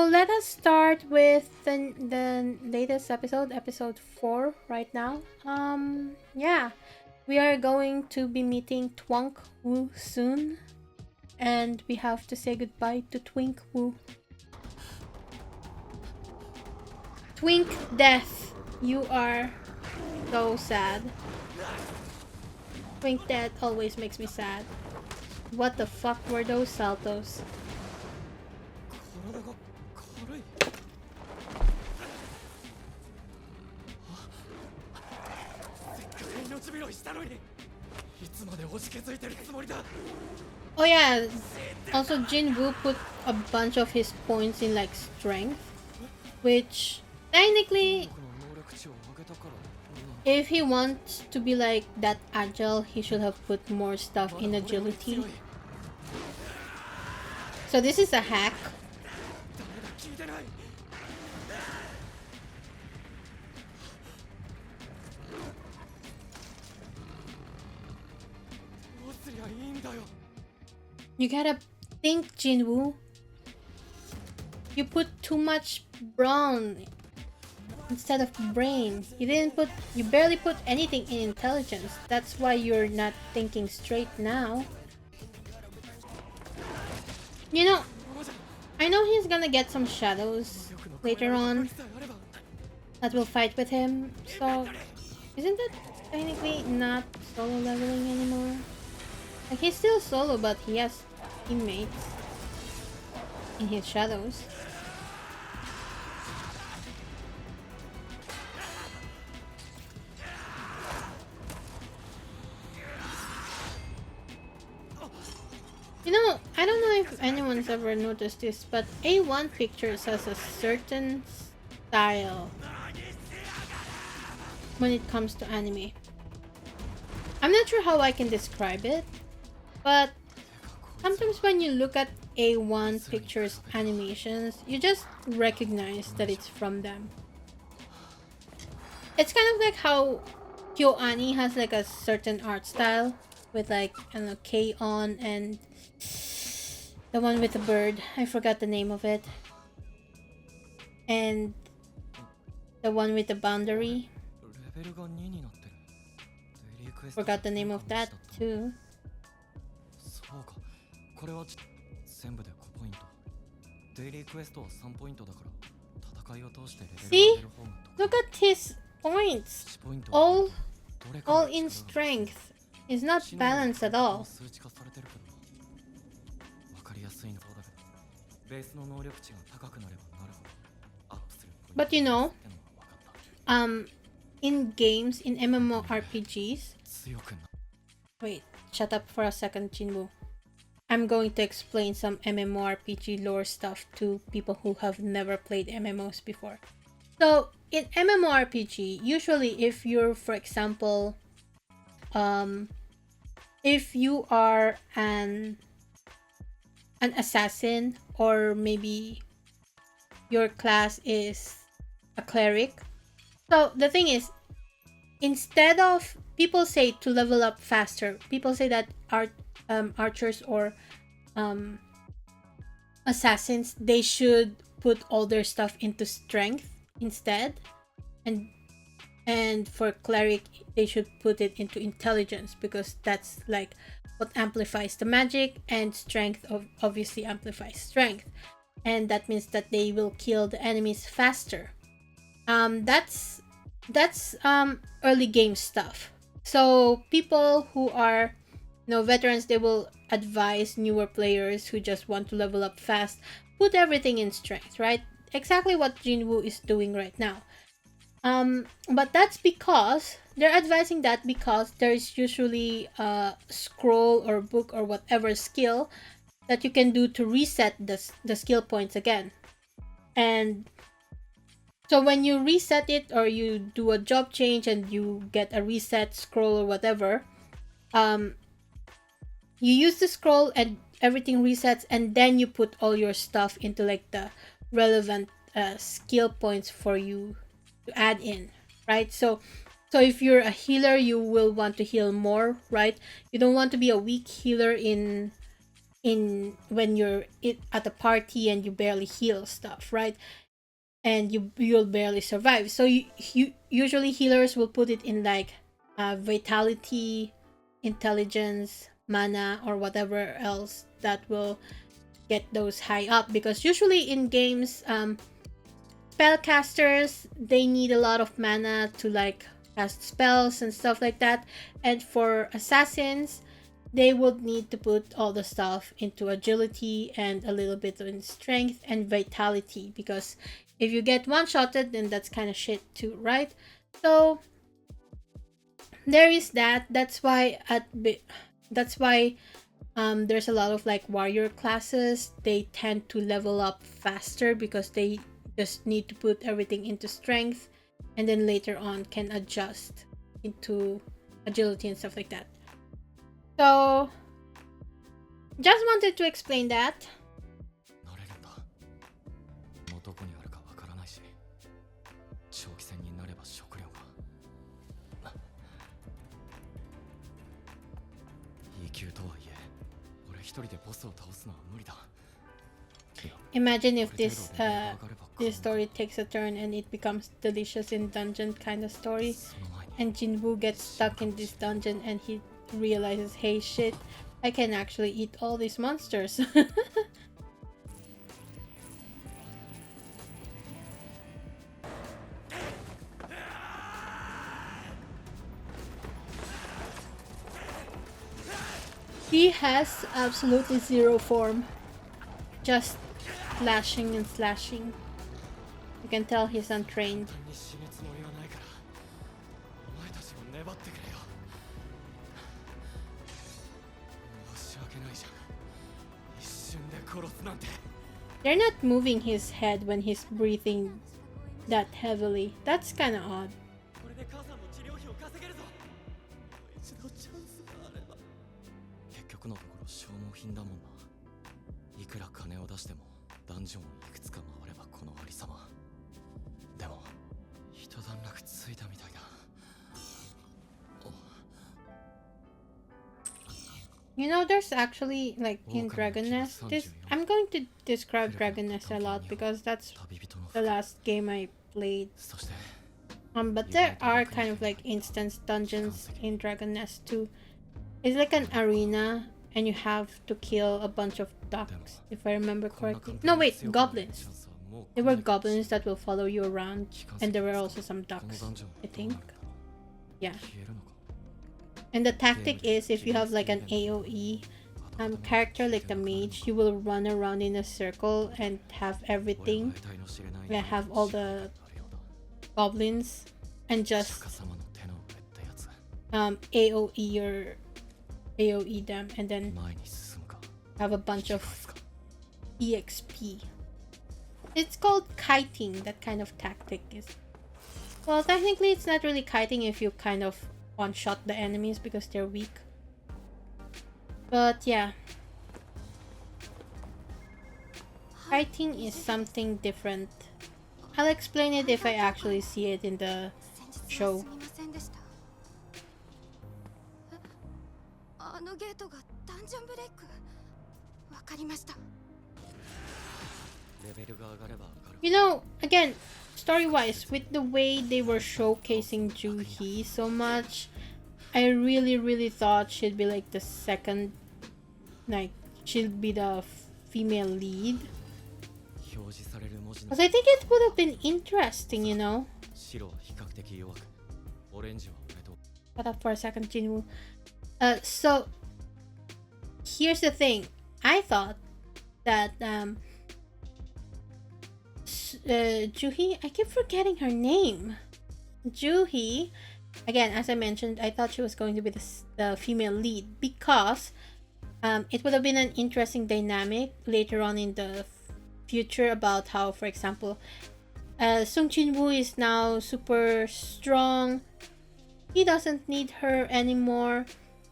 So let us start with the latest episode, episode 4 right now. Yeah, we are going to be meeting Twunk Woo soon, and we have to say goodbye to Twink Woo. Twink Death, you are so sad. Twink Death always makes me sad. What the fuck were those saltos? Oh yeah, also Jinwoo put a bunch of his points in like strength, which technically if he wants to be like that agile, he should have put more stuff in agility. So this is a hack. You gotta think, Jinwoo. You put too much brawn instead of brain. You barely put anything in intelligence. That's why you're not thinking straight now. You know, I know he's gonna get some shadows later on that will fight with him. So, isn't that technically not solo leveling anymore? Like, he's still solo, but he has teammates in his shadows. You know, I don't know if anyone's ever noticed this, but A1 Pictures has a certain style when it comes to anime. I'm not sure how I can describe it, but sometimes when you look at A1 Pictures animations, you just recognize that it's from them. It's kind of like how KyoAni has like a certain art style with like, I don't know, K-On and the one with the bird. I forgot the name of it. And the one with the boundary. Forgot the name of that too. See? Look at his points. All in strength. He's not balanced at all. But you know, in games, in MMORPGs... Wait, shut up for a second, Jinwoo. I'm going to explain some MMORPG lore stuff to people who have never played MMOs before. So, in MMORPG, usually if you're, for example, if you are an assassin, or maybe your class is a cleric. So the thing is, instead of, people say to level up faster, people say that archers or assassins, they should put all their stuff into strength instead, and for cleric they should put it into intelligence, because that's like what amplifies the magic, and strength obviously amplifies strength, and that means that they will kill the enemies faster. That's early game stuff. So people who are, you know, veterans, they will advise newer players who just want to level up fast, put everything in strength, right? Exactly what Jinwoo is doing right now. But that's because they're advising that because there's usually a scroll or book or whatever skill that you can do to reset the skill points again. And so when you reset it, or you do a job change and you get a reset scroll or whatever, you use the scroll and everything resets, and then you put all your stuff into like the relevant skill points for you to add in, right? So if you're a healer, you will want to heal more, right? You don't want to be a weak healer in when you're at a party and you barely heal stuff, right? And you'll barely survive. So you usually healers will put it in like vitality, intelligence, mana, or whatever else that will get those high up, because usually in games, spellcasters, they need a lot of mana to like cast spells and stuff like that. And for assassins, they would need to put all the stuff into agility and a little bit in strength and vitality, because if you get one-shotted, then that's kind of shit too, right? So there is that. That's why there's a lot of like warrior classes. They tend to level up faster because they just need to put everything into strength, and then later on can adjust into agility and stuff like that. So just wanted to explain that. Imagine if this story takes a turn and it becomes delicious in dungeon kind of story, and Jinwoo gets stuck in this dungeon and he realizes, hey shit, I can actually eat all these monsters. He has absolutely zero form, just slashing and slashing. You can tell he's untrained. They're not moving his head when he's breathing that heavily. That's kind of odd. You know, there's actually, like, in Dragon Nest, I'm going to describe Dragon Nest a lot because that's the last game I played. But there are kind of like instance dungeons in Dragon Nest too. It's like an arena and you have to kill a bunch of ducks, if I remember correctly. No, wait, goblins. There were goblins that will follow you around, and there were also some ducks, I think. Yeah. And the tactic is, if you have like an AoE character like the mage, you will run around in a circle and have everything. Have all the goblins and just AoE them, and then have a bunch of EXP. It's called kiting, that kind of tactic is. Well, technically it's not really kiting if you kind of one-shot the enemies because they're weak. But yeah. Kiting is something different. I'll explain it if I actually see it in the show. You know, again, story-wise, with the way they were showcasing Juhi so much, I really thought she'd be like the second, like, she'd be the female lead. Because I think it would have been interesting, you know? Shut up for a second, Jinwoo. So, here's the thing. I thought that, Juhi, I keep forgetting her name. Juhi, again, as I mentioned, I thought she was going to be the female lead because it would have been an interesting dynamic later on in the future about how, for example, Sung Jinwoo is now super strong. He doesn't need her anymore,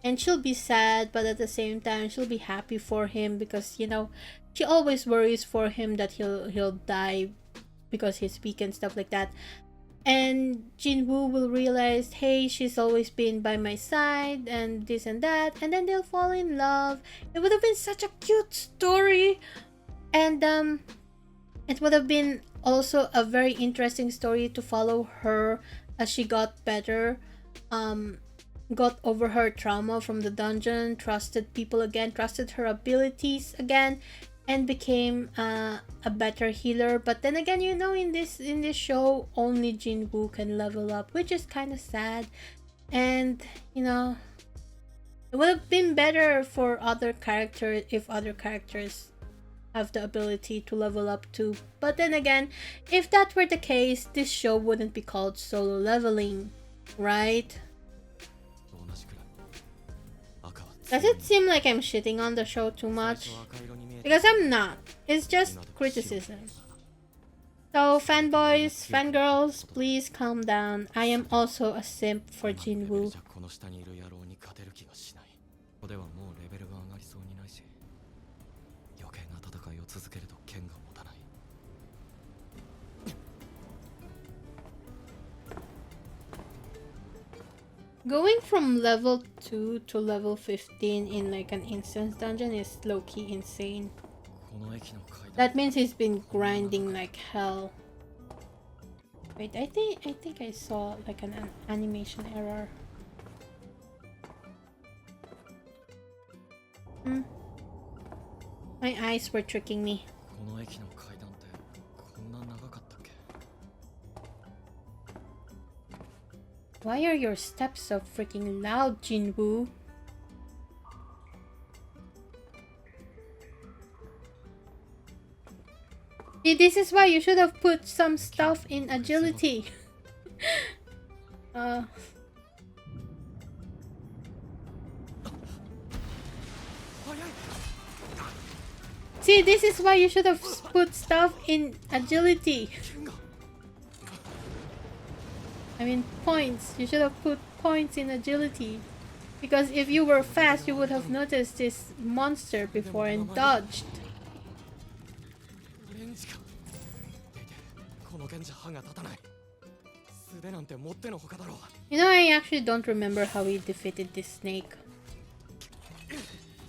and she'll be sad, but at the same time she'll be happy for him because, you know, she always worries for him that he'll die because he's weak and stuff like that. and Jinwoo will realize, hey, she's always been by my side and this and that, and then they'll fall in love. It would have been such a cute story, and it would have been also a very interesting story to follow her as she got better, got over her trauma from the dungeon, trusted people again, trusted her abilities again, and became a better healer. But then again, you know, in this show, only Jinwoo can level up, which is kind of sad. And you know, it would have been better for other characters if other characters have the ability to level up too. But then again, if that were the case, this show wouldn't be called Solo Leveling, right? Does it seem like I'm shitting on the show too much? Because I'm not. It's just criticism. So fanboys, fangirls, please calm down. I am also a simp for Jinwoo. Going from level 2 to level 15 in like an instance dungeon is low-key insane. That means he's been grinding like hell. Wait, I think I saw like an animation error. My eyes were tricking me. Why are your steps so freaking loud, Jinwoo? See, this is why you should have put some stuff in agility. See, this is why you should have put stuff in agility. I mean points. You should have put points in agility. Because if you were fast, you would have noticed this monster before and dodged. You know, I actually don't remember how he defeated this snake.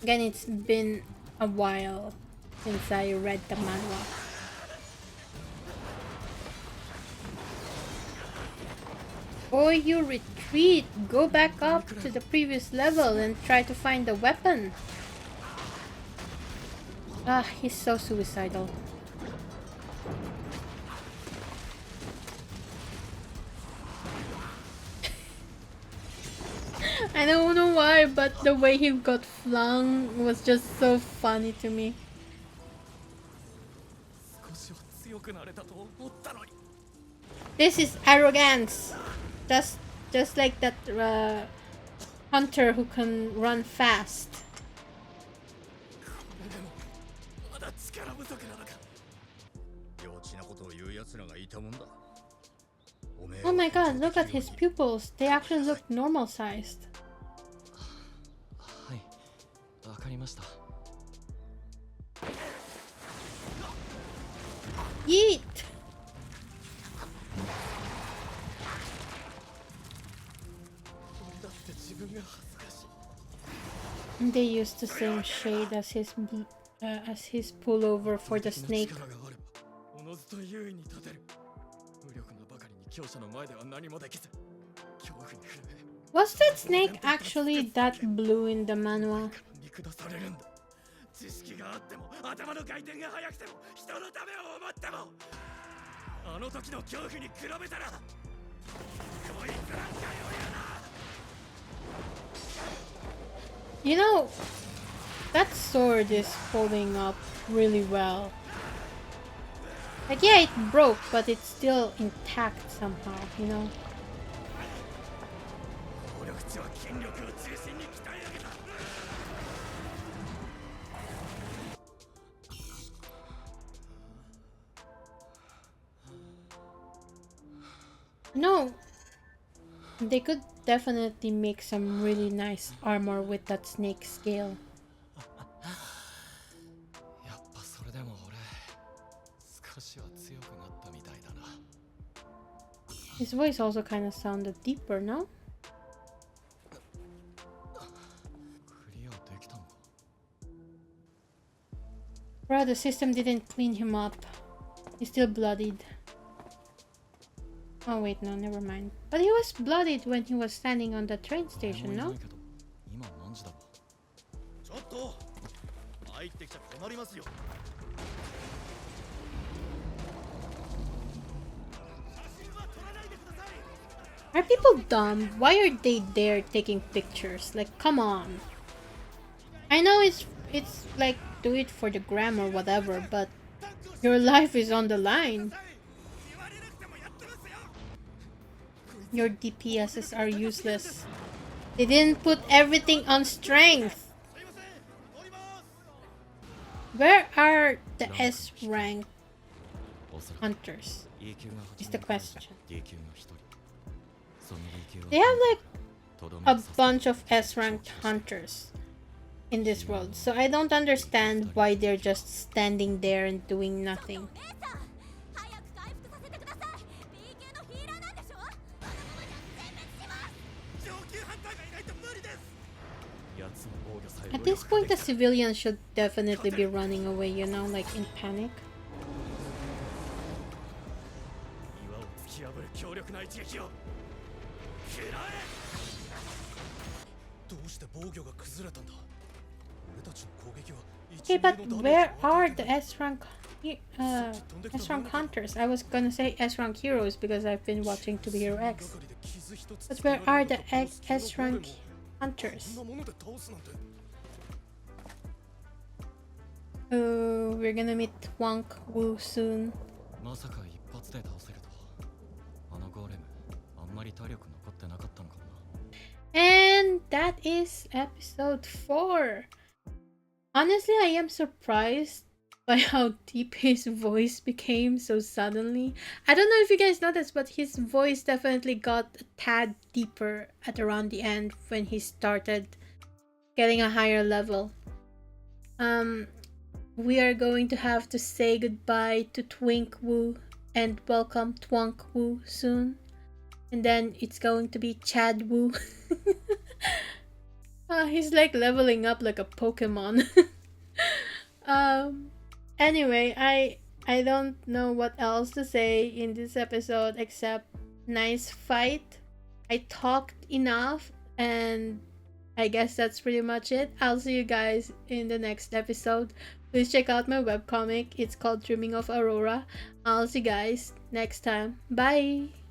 Again, it's been a while since I read the manhwa. Boy, you retreat. Go back up to the previous level and try to find the weapon. Ah, he's so suicidal. I don't know why, but the way he got flung was just so funny to me. This is arrogance. Just like that hunter who can run fast. Oh my god, look at his pupils. They actually look normal sized. Yeet! They used the same shade as his pullover for the snake. Was that snake actually that blue in the manhwa? You know, that sword is holding up really well. Like, yeah, it broke, but it's still intact somehow, you know? No, they could definitely make some really nice armor with that snake scale. His voice also kind of sounded deeper, no? Bro, the system didn't clean him up. He's still bloodied. Oh wait, no, never mind. But he was bloodied when he was standing on the train station, no? Are people dumb? Why are they there taking pictures? Like, come on. I know it's like do it for the gram or whatever, but your life is on the line. Your DPSs are useless. They didn't put everything on strength. Where are the S rank hunters? Is the question. They have like a bunch of S ranked hunters in this world, so I don't understand why they're just standing there and doing nothing. At this point, the civilians should definitely be running away, you know, like in panic. Okay, but where are the S-rank hunters? I was gonna say S-rank heroes because I've been watching To Be Hero X. But where are the S-rank hunters? Oh, we're gonna meet Twonk Woo soon. And that is episode 4. Honestly, I am surprised by how deep his voice became so suddenly. I don't know if you guys noticed, but his voice definitely got a tad deeper at around the end when he started getting a higher level. We are going to have to say goodbye to Twink Woo and welcome Twonk Woo soon. And then it's going to be Chad Woo. He's like leveling up like a Pokemon. Anyway, I don't know what else to say in this episode except nice fight. I talked enough, and I guess that's pretty much it. I'll see you guys in the next episode. Please check out my webcomic. It's called Dreaming of Aurora. I'll see you guys next time. Bye!